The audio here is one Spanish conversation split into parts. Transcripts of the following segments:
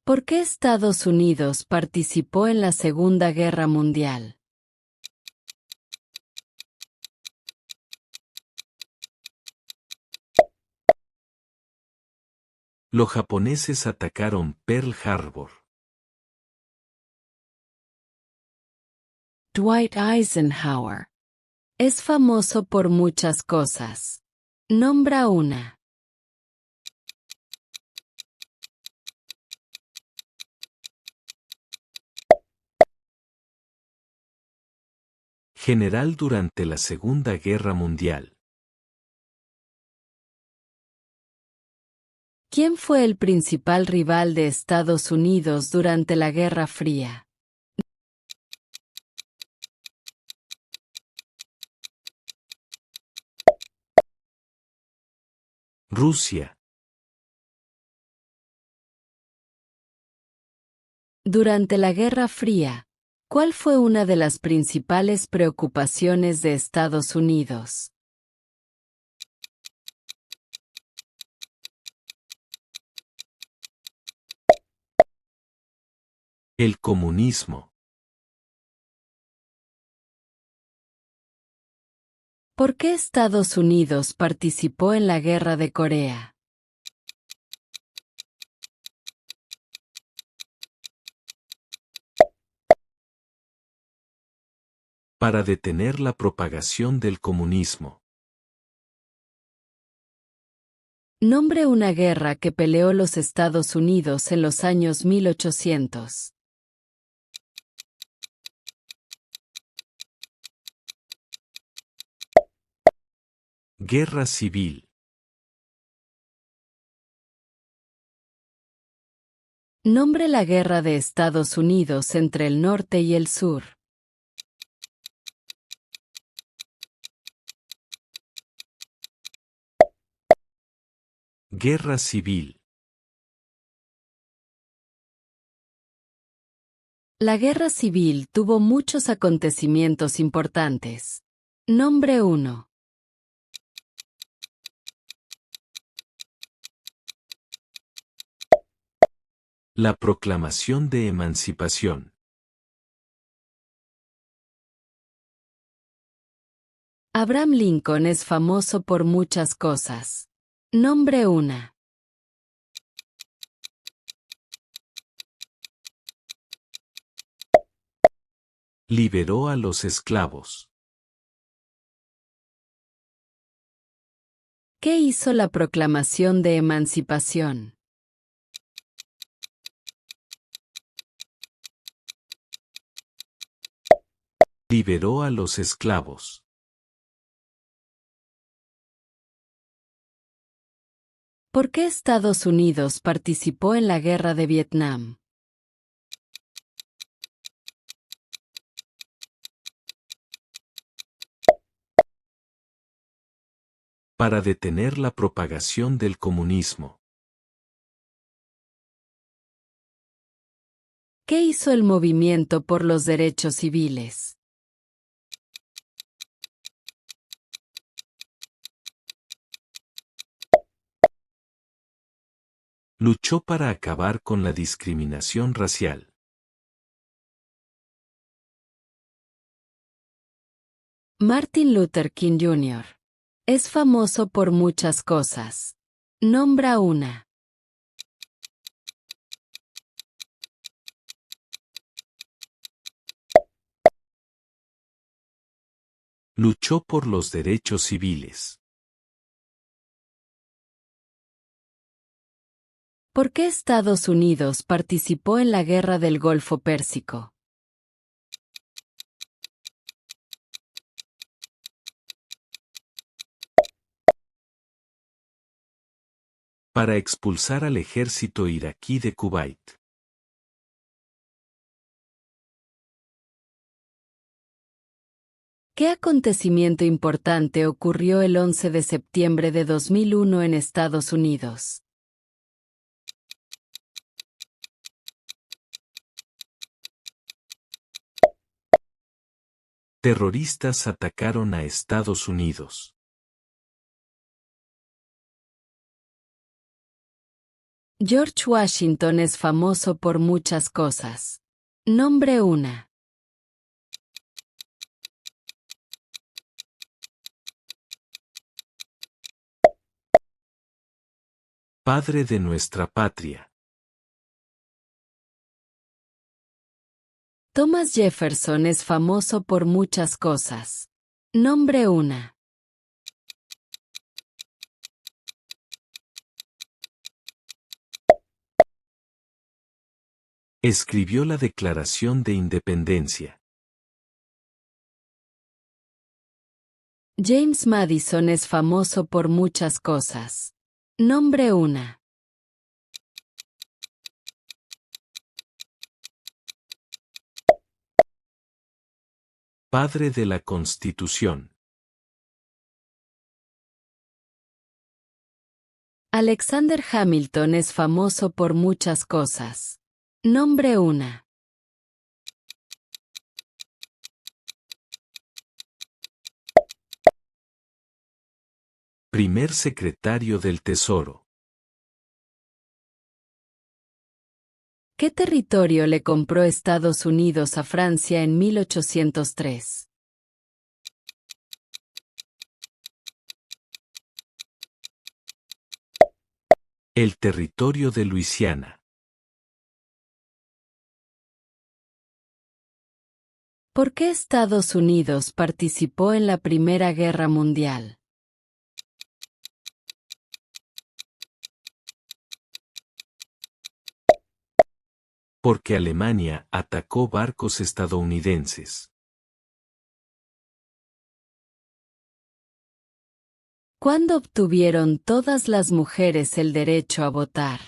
¿Por qué Estados Unidos participó en la Segunda Guerra Mundial? Los japoneses atacaron Pearl Harbor. Dwight Eisenhower. Es famoso por muchas cosas. Nombra una. General durante la Segunda Guerra Mundial. ¿Quién fue el principal rival de Estados Unidos durante la Guerra Fría? Rusia. Durante la Guerra Fría, ¿cuál fue una de las principales preocupaciones de Estados Unidos? El comunismo. ¿Por qué Estados Unidos participó en la Guerra de Corea? Para detener la propagación del comunismo. Nombre una guerra que peleó los Estados Unidos en los años 1800. Guerra civil. Nombre la guerra de Estados Unidos entre el norte y el sur. Guerra civil. La guerra civil tuvo muchos acontecimientos importantes. Nombre 1. La proclamación de emancipación. Abraham Lincoln es famoso por muchas cosas. Nombre 1. Liberó a los esclavos. ¿Qué hizo la proclamación de emancipación? Liberó a los esclavos. ¿Por qué Estados Unidos participó en la Guerra de Vietnam? Para detener la propagación del comunismo. ¿Qué hizo el movimiento por los derechos civiles? Luchó para acabar con la discriminación racial. Martin Luther King Jr. Es famoso por muchas cosas. Nombra una. Luchó por los derechos civiles. ¿Por qué Estados Unidos participó en la Guerra del Golfo Pérsico? Para expulsar al ejército iraquí de Kuwait. ¿Qué acontecimiento importante ocurrió el 11 de septiembre de 2001 en Estados Unidos? Terroristas atacaron a Estados Unidos. George Washington es famoso por muchas cosas. Nombre una. Padre de nuestra patria. Thomas Jefferson es famoso por muchas cosas. Nombre una. Escribió la Declaración de Independencia. James Madison es famoso por muchas cosas. Nombre una. Padre de la Constitución. Alexander Hamilton es famoso por muchas cosas. Nombre una. Primer secretario del Tesoro. ¿Qué territorio le compró Estados Unidos a Francia en 1803? El territorio de Luisiana. ¿Por qué Estados Unidos participó en la Primera Guerra Mundial? Porque Alemania atacó barcos estadounidenses. ¿Cuándo obtuvieron todas las mujeres el derecho a votar?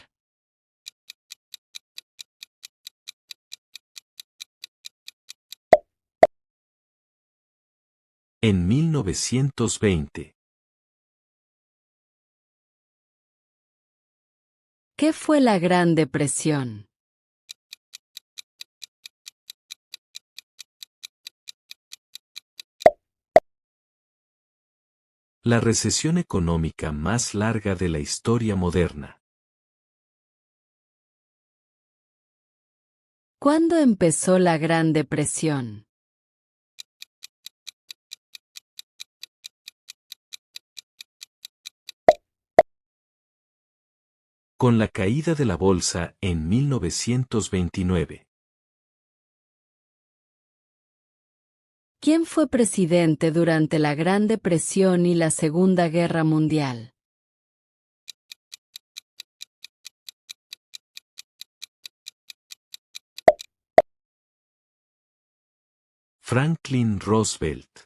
En 1920. ¿Qué fue la Gran Depresión? La recesión económica más larga de la historia moderna. ¿Cuándo empezó la Gran Depresión? Con la caída de la bolsa en 1929. ¿Quién fue presidente durante la Gran Depresión y la Segunda Guerra Mundial? Franklin Roosevelt.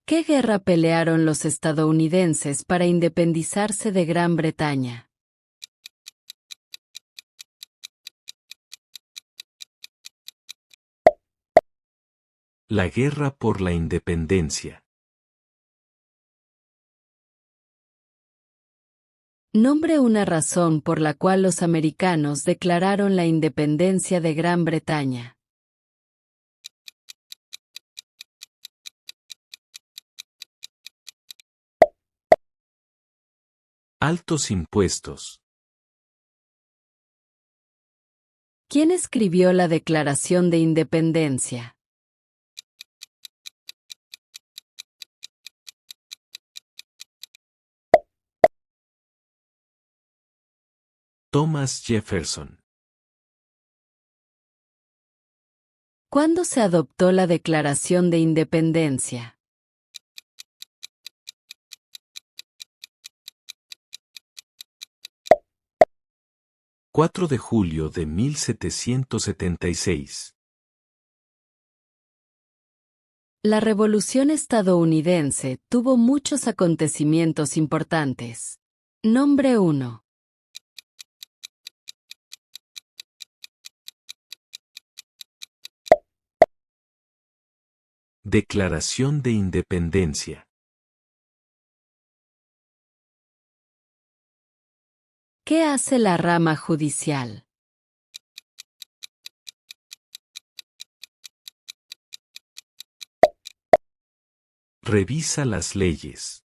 ¿Qué guerra pelearon los estadounidenses para independizarse de Gran Bretaña? La guerra por la independencia. Nombre una razón por la cual los americanos declararon la independencia de Gran Bretaña. Altos impuestos. ¿Quién escribió la Declaración de Independencia? 'Thomas Jefferson. ¿Cuándo se adoptó la Declaración de Independencia? 4 de julio de 1776. La Revolución estadounidense tuvo muchos acontecimientos importantes. Nombre 1. Declaración de Independencia. ¿Qué hace la rama judicial? Revisa las leyes.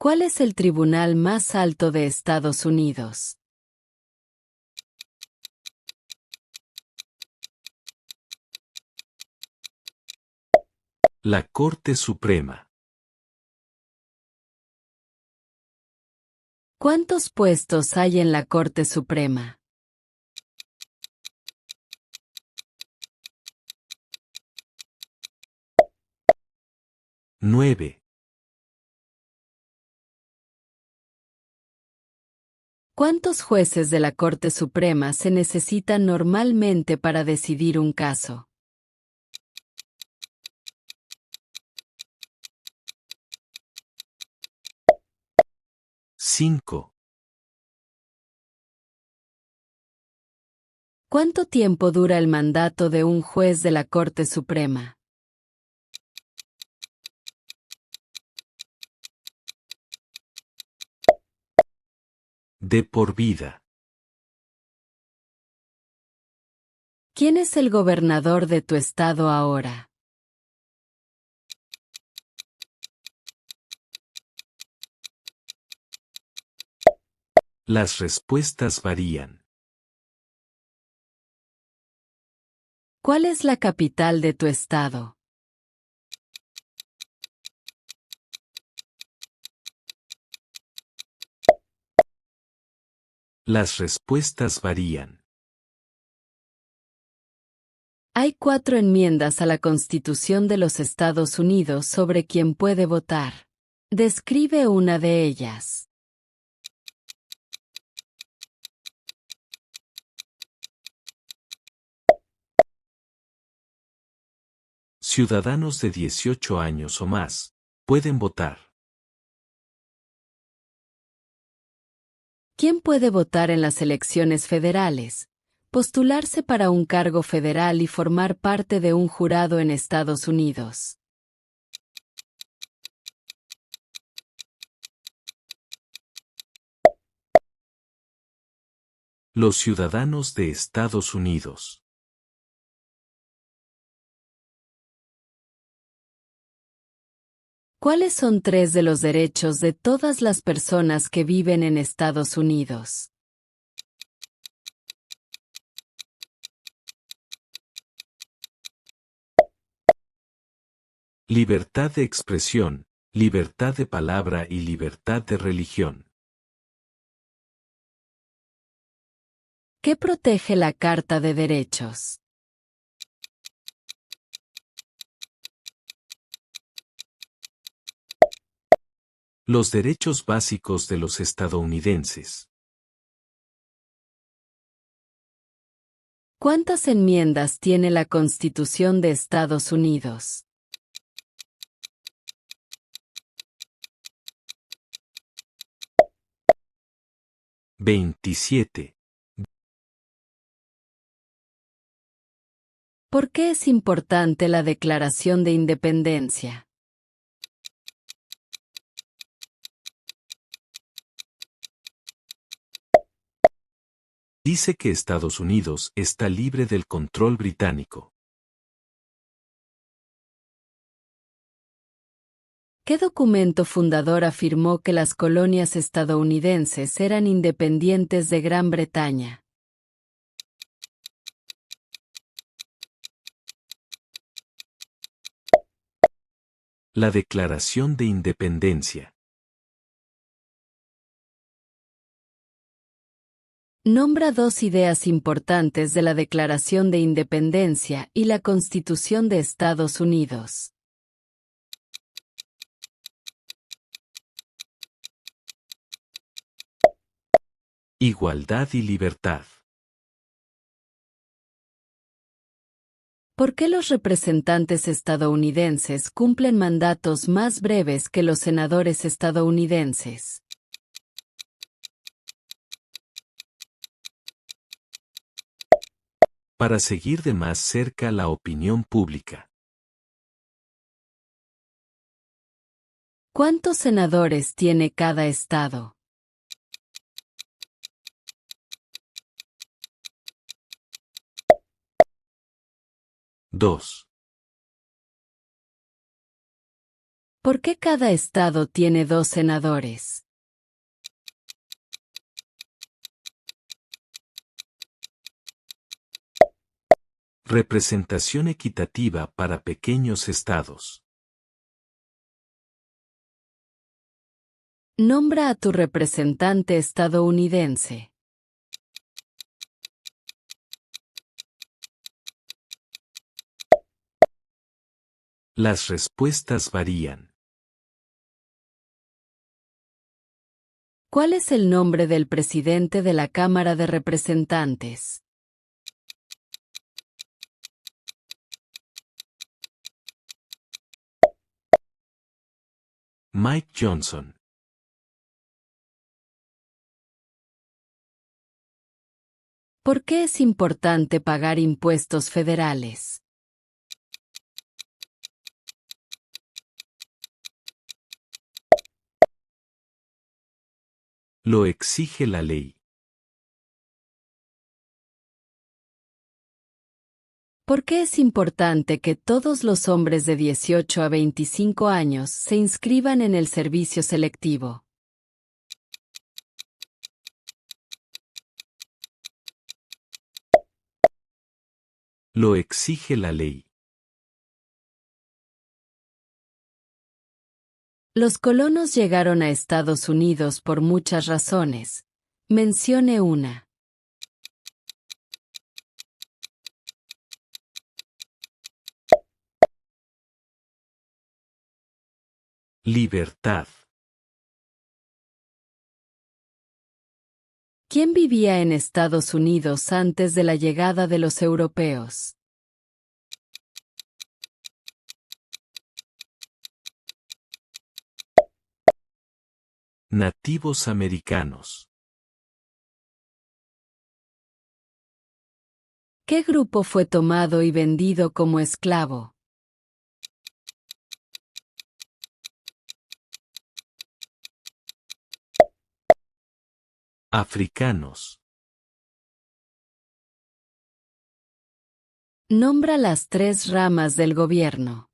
¿Cuál es el tribunal más alto de Estados Unidos? La Corte Suprema. ¿Cuántos puestos hay en la Corte Suprema? 9. ¿Cuántos jueces de la Corte Suprema se necesitan normalmente para decidir un caso? 5. ¿Cuánto tiempo dura el mandato de un juez de la Corte Suprema? 'De por vida'. ¿Quién es el gobernador de tu estado ahora? Las respuestas varían. ¿Cuál es la capital de tu estado? Las respuestas varían. Hay 4 enmiendas a la Constitución de los Estados Unidos sobre quién puede votar. Describe una de ellas. Ciudadanos de 18 años o más pueden votar. ¿Quién puede votar en las elecciones federales? Postularse para un cargo federal y formar parte de un jurado en Estados Unidos. Los ciudadanos de Estados Unidos. ¿Cuáles son 3 de los derechos de todas las personas que viven en Estados Unidos? Libertad de expresión, libertad de palabra y libertad de religión. ¿Qué protege la Carta de Derechos? Los derechos básicos de los estadounidenses. ¿Cuántas enmiendas tiene la Constitución de Estados Unidos? 27. ¿Por qué es importante la Declaración de Independencia? Dice que Estados Unidos está libre del control británico. ¿Qué documento fundador afirmó que las colonias estadounidenses eran independientes de Gran Bretaña? La Declaración de Independencia. Nombra 2 ideas importantes de la Declaración de Independencia y la Constitución de Estados Unidos. Igualdad y libertad. ¿Por qué los representantes estadounidenses cumplen mandatos más breves que los senadores estadounidenses? Para seguir de más cerca la opinión pública. ¿Cuántos senadores tiene cada estado? 2. ¿Por qué cada estado tiene 2 senadores? Representación equitativa para pequeños estados. Nombra a tu representante estadounidense. Las respuestas varían. ¿Cuál es el nombre del presidente de la Cámara de Representantes? Mike Johnson. ¿Por qué es importante pagar impuestos federales? Lo exige la ley. ¿Por qué es importante que todos los hombres de 18 a 25 años se inscriban en el servicio selectivo? Lo exige la ley. Los colonos llegaron a Estados Unidos por muchas razones. Mencione una. Libertad. ¿Quién vivía en Estados Unidos antes de la llegada de los europeos? Nativos americanos. ¿Qué grupo fue tomado y vendido como esclavo? Africanos. Nombra las 3 ramas del gobierno.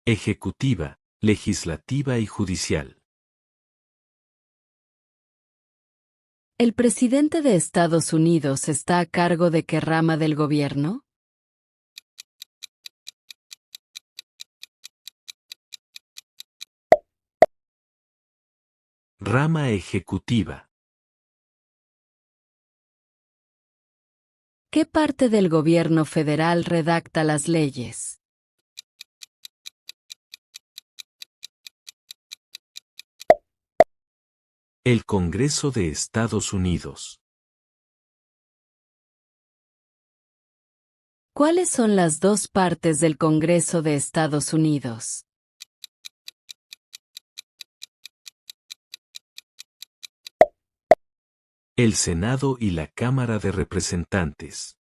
Ejecutiva, legislativa y judicial. ¿El presidente de Estados Unidos está a cargo de qué rama del gobierno? Rama ejecutiva. ¿Qué parte del gobierno federal redacta las leyes? El Congreso de Estados Unidos. ¿Cuáles son las 2 partes del Congreso de Estados Unidos? El Senado y la Cámara de Representantes.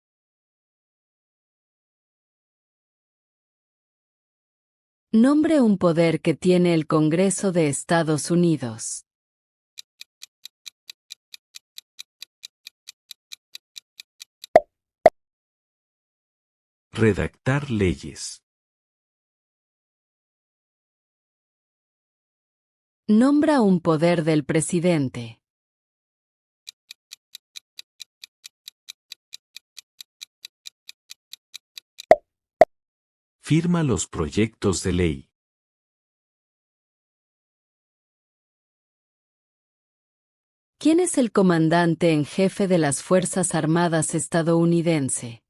Nombre un poder que tiene el Congreso de Estados Unidos. Redactar leyes. Nombra un poder del presidente. Firma los proyectos de ley. ¿Quién es el comandante en jefe de las Fuerzas Armadas estadounidense?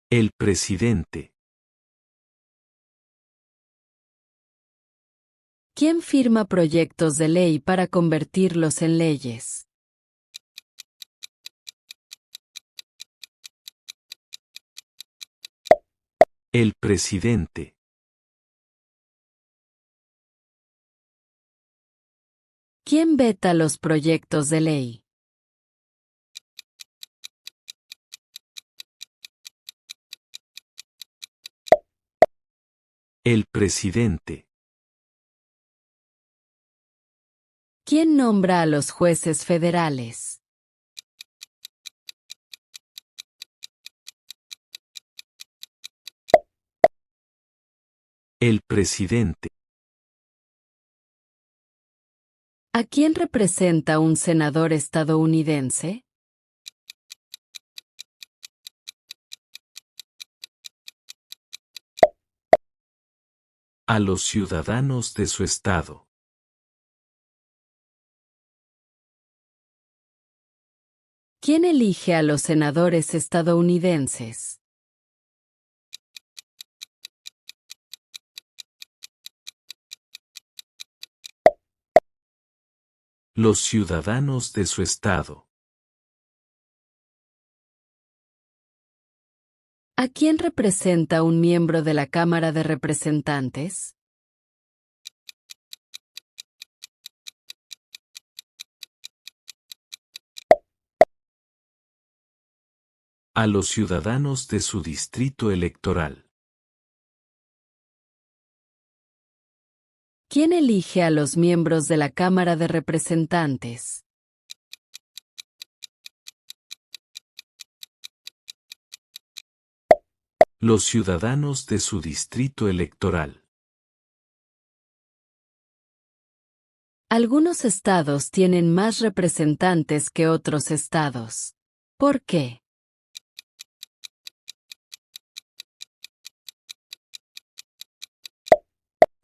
El presidente. ¿Quién firma proyectos de ley para convertirlos en leyes? El presidente. ¿Quién veta los proyectos de ley? El presidente. ¿Quién nombra a los jueces federales? El presidente. ¿A quién representa un senador estadounidense? A los ciudadanos de su estado. ¿Quién elige a los senadores estadounidenses? Los ciudadanos de su estado. ¿A quién representa un miembro de la Cámara de Representantes? A los ciudadanos de su distrito electoral. ¿Quién elige a los miembros de la Cámara de Representantes? Los ciudadanos de su distrito electoral. Algunos estados tienen más representantes que otros estados. ¿Por qué?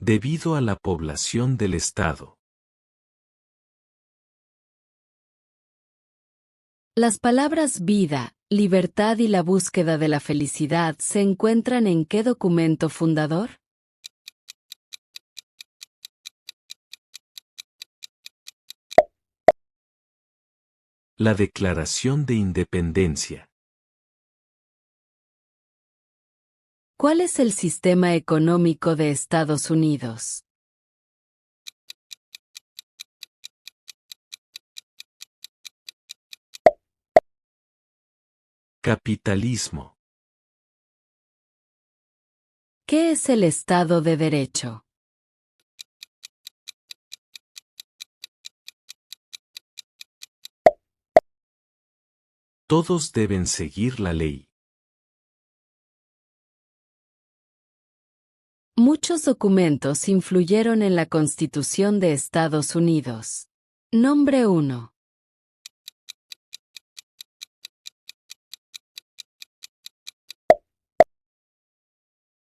Debido a la población del estado. Las palabras vida, libertad y la búsqueda de la felicidad se encuentran ¿en qué documento fundador? La Declaración de Independencia. ¿Cuál es el sistema económico de Estados Unidos? Capitalismo. ¿Qué es el Estado de Derecho? Todos deben seguir la ley. Muchos documentos influyeron en la Constitución de Estados Unidos. Nombre 1.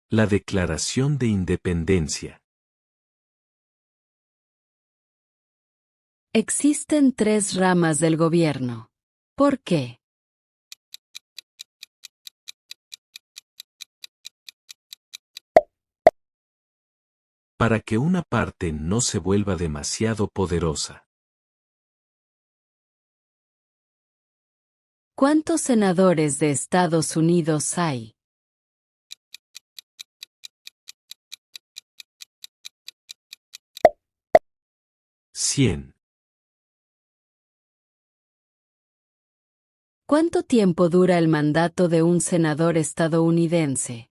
La Declaración de Independencia. Existen 3 ramas del gobierno. ¿Por qué? Para que una parte no se vuelva demasiado poderosa. ¿Cuántos senadores de Estados Unidos hay? Cien. ¿Cuánto tiempo dura el mandato de un senador estadounidense?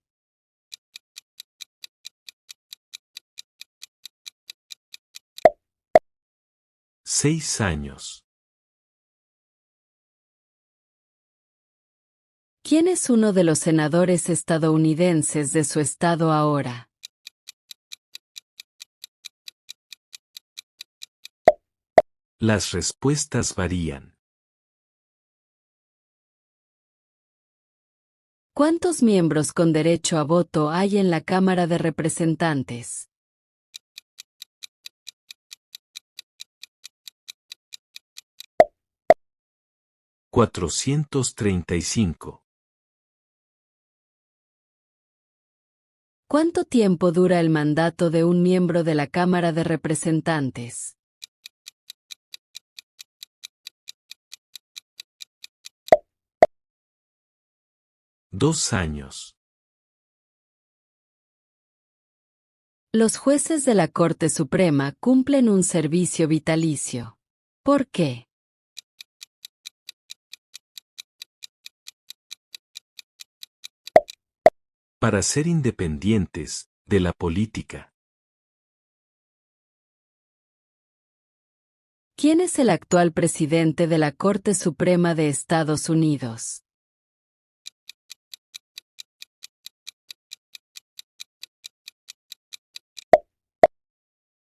Seis años. ¿Quién es uno de los senadores estadounidenses de su estado ahora? Las respuestas varían. ¿Cuántos miembros con derecho a voto hay en la Cámara de Representantes? $435. ¿Cuánto tiempo dura el mandato de un miembro de la Cámara de Representantes? Dos años. Los jueces de la Corte Suprema cumplen un servicio vitalicio. ¿Por qué? Para ser independientes de la política. ¿Quién es el actual presidente de la Corte Suprema de Estados Unidos?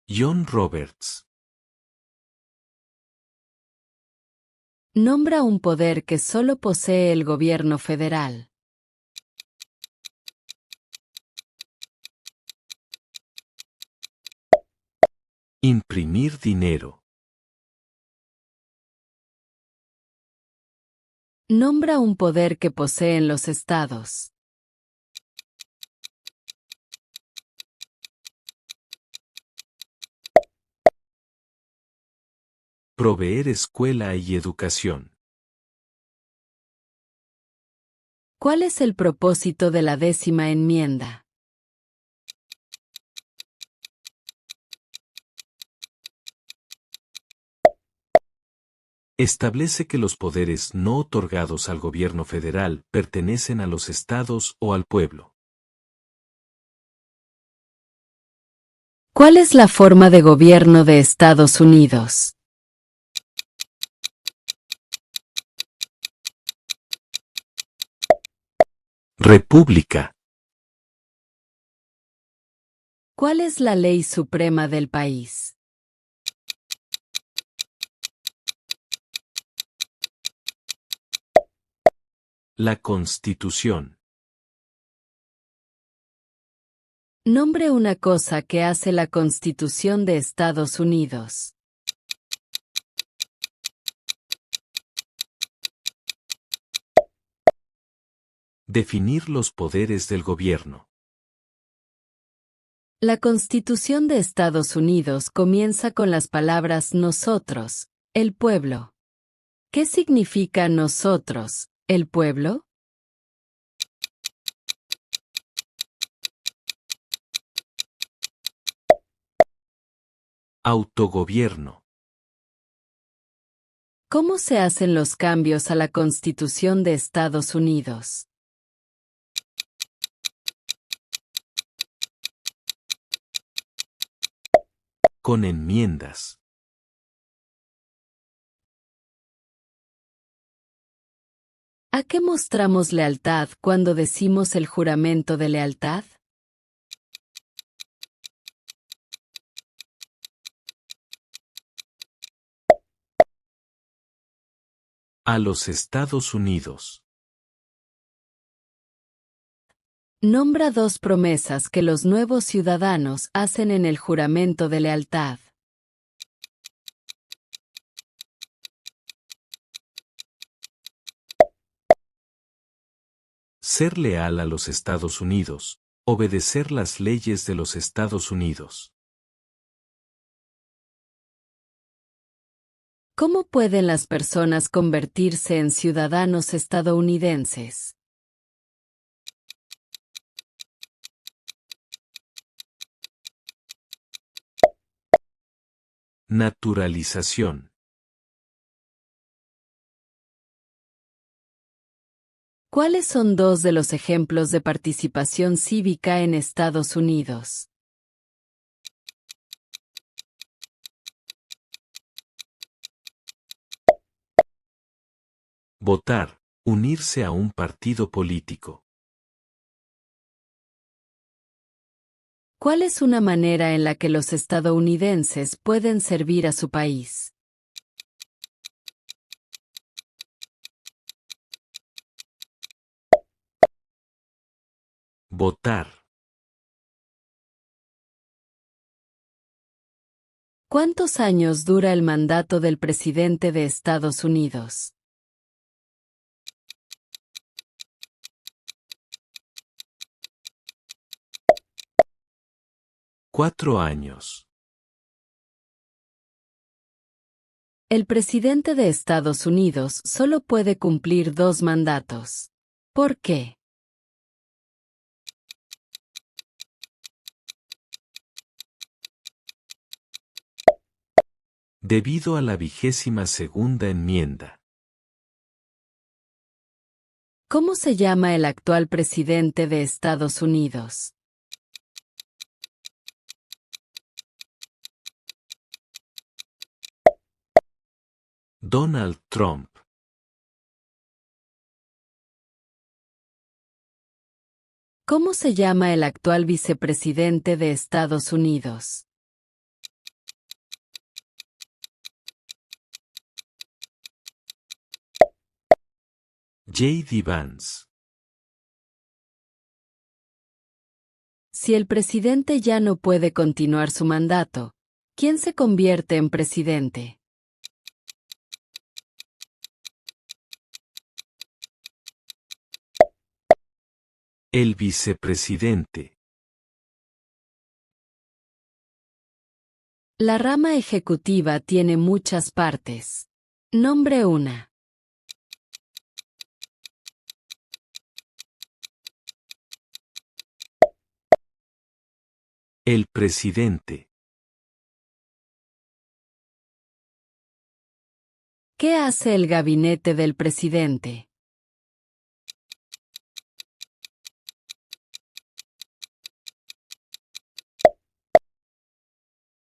John Roberts. Nombra un poder que solo posee el gobierno federal. Imprimir dinero. Nombra un poder que poseen los estados. Proveer escuela y educación. ¿Cuál es el propósito de la 10ª enmienda? Establece que los poderes no otorgados al gobierno federal pertenecen a los estados o al pueblo. ¿Cuál es la forma de gobierno de Estados Unidos? República. ¿Cuál es la ley suprema del país? La Constitución. Nombre una cosa que hace la Constitución de Estados Unidos. Definir los poderes del gobierno. La Constitución de Estados Unidos comienza con las palabras nosotros, el pueblo. ¿Qué significa nosotros, el pueblo? Autogobierno. ¿Cómo se hacen los cambios a la Constitución de Estados Unidos? Con enmiendas. ¿A qué mostramos lealtad cuando decimos el juramento de lealtad? A los Estados Unidos. Nombra 2 promesas que los nuevos ciudadanos hacen en el juramento de lealtad. Ser leal a los Estados Unidos. Obedecer las leyes de los Estados Unidos. ¿Cómo pueden las personas convertirse en ciudadanos estadounidenses? Naturalización. ¿Cuáles son 2 de los ejemplos de participación cívica en Estados Unidos? Votar. Unirse a un partido político. ¿Cuál es una manera en la que los estadounidenses pueden servir a su país? Votar. ¿Cuántos años dura el mandato del presidente de Estados Unidos? Cuatro años. El presidente de Estados Unidos solo puede cumplir 2 mandatos. ¿Por qué? Debido a la 22ª enmienda. ¿Cómo se llama el actual presidente de Estados Unidos? Donald Trump. ¿Cómo se llama el actual vicepresidente de Estados Unidos? J.D. Vance. Si el presidente ya no puede continuar su mandato, ¿quién se convierte en presidente? El vicepresidente. La rama ejecutiva tiene muchas partes. Nombre una. El presidente. ¿Qué hace el gabinete del presidente?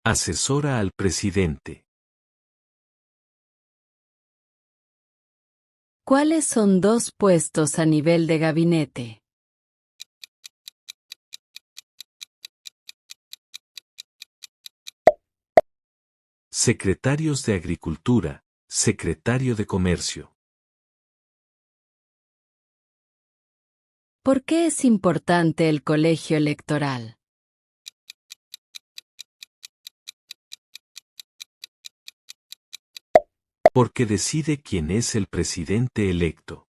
Asesora al presidente. ¿Cuáles son dos puestos a nivel de gabinete? Secretarios de Agricultura, Secretario de Comercio. ¿Por qué es importante el colegio electoral? Porque decide quién es el presidente electo.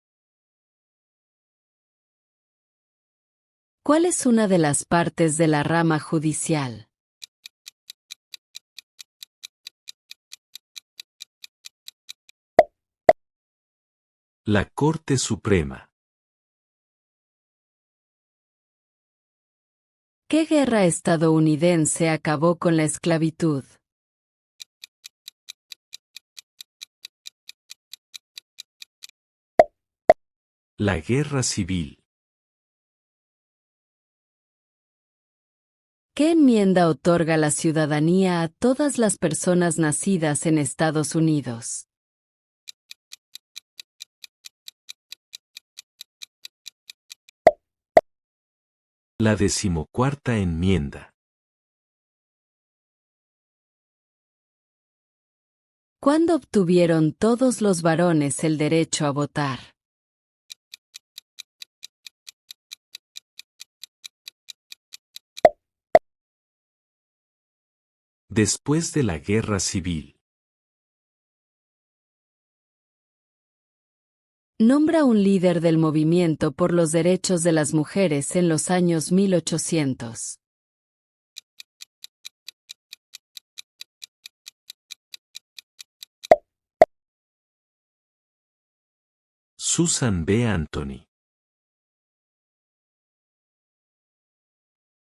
¿Cuál es una de las partes de la rama judicial? La Corte Suprema. ¿Qué guerra estadounidense acabó con la esclavitud? La Guerra Civil. ¿Qué enmienda otorga la ciudadanía a todas las personas nacidas en Estados Unidos? La 14ª enmienda. ¿Cuándo obtuvieron todos los varones el derecho a votar? Después de la Guerra Civil. Nombra un líder del movimiento por los derechos de las mujeres en los años 1800. Susan B. Anthony.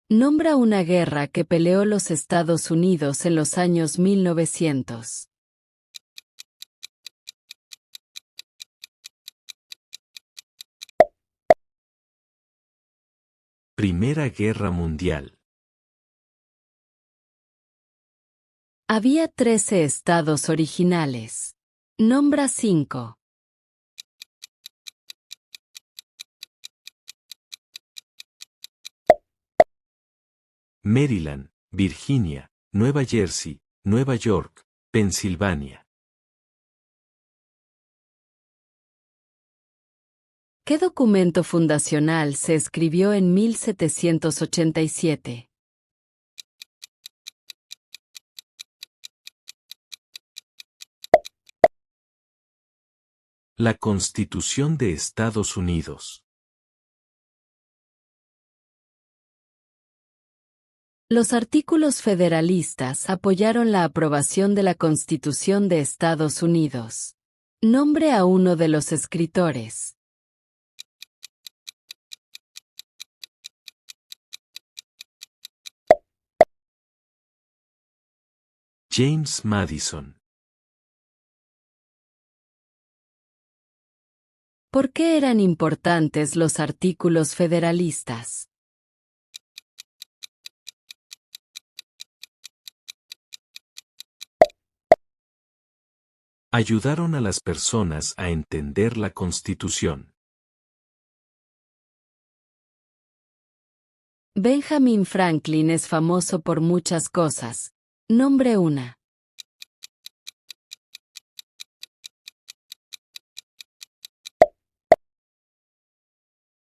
Nombra una guerra que peleó los Estados Unidos en los años 1900. Primera Guerra Mundial. Había 13 estados originales. Nombra 5. Maryland, Virginia, Nueva Jersey, Nueva York, Pensilvania. ¿Qué documento fundacional se escribió en 1787? La Constitución de Estados Unidos. Los artículos federalistas apoyaron la aprobación de la Constitución de Estados Unidos. Nombre a uno de los escritores. James Madison. ¿Por qué eran importantes los artículos federalistas? Ayudaron a las personas a entender la Constitución. Benjamin Franklin es famoso por muchas cosas. Nombre una.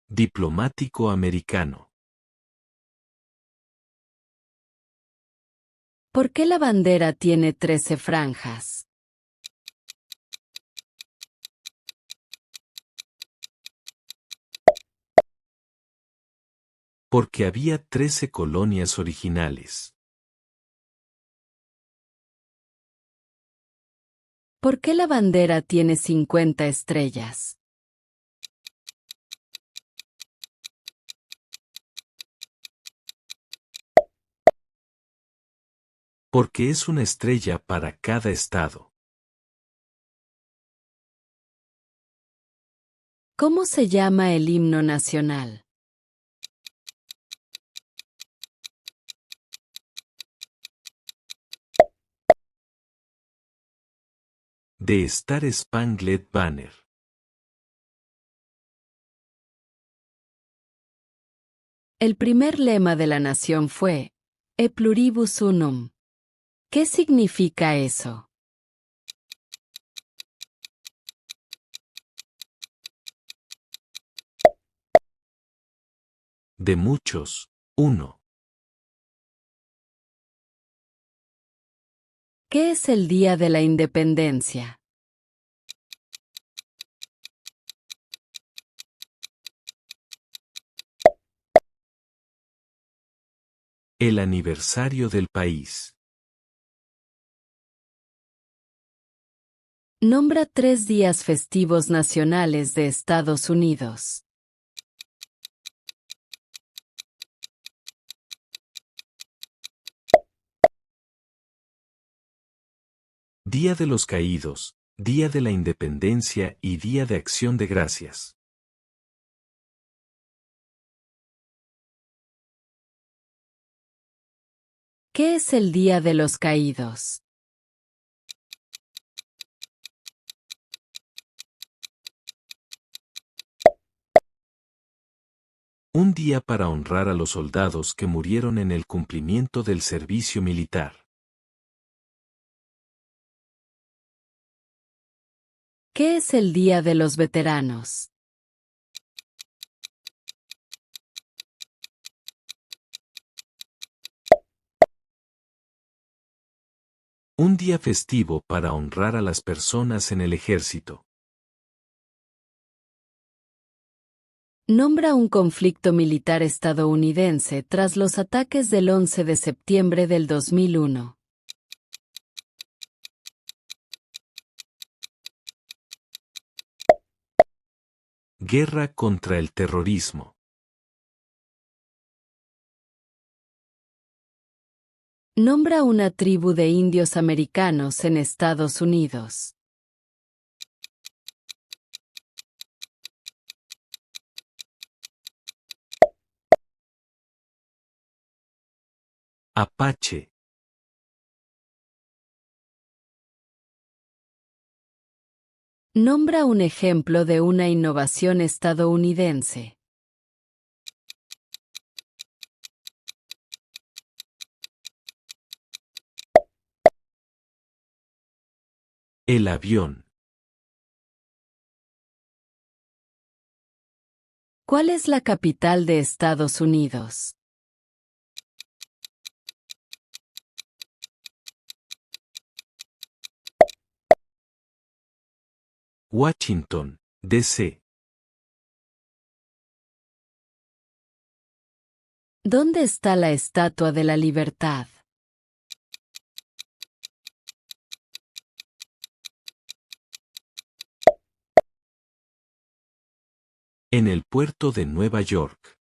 Diplomático americano. ¿Por qué la bandera tiene 13 franjas? Porque había 13 colonias originales. ¿Por qué la bandera tiene 50 estrellas? Porque es una estrella para cada estado. ¿Cómo se llama el himno nacional? The Star Spangled Banner. El primer lema de la nación fue E pluribus unum. ¿Qué significa eso? De muchos, uno. ¿Qué es el Día de la Independencia? El aniversario del país. Nombra 3 días festivos nacionales de Estados Unidos. Día de los Caídos, Día de la Independencia y Día de Acción de Gracias. ¿Qué es el Día de los Caídos? Un día para honrar a los soldados que murieron en el cumplimiento del servicio militar. ¿Qué es el Día de los Veteranos? Un día festivo para honrar a las personas en el ejército. Nombra un conflicto militar estadounidense tras los ataques del 11 de septiembre del 2001. Guerra contra el terrorismo. Nombra una tribu de indios americanos en Estados Unidos. Apache. Nombra un ejemplo de una innovación estadounidense. El avión. ¿Cuál es la capital de Estados Unidos? Washington, D.C. ¿Dónde está la Estatua de la Libertad? En el puerto de Nueva York.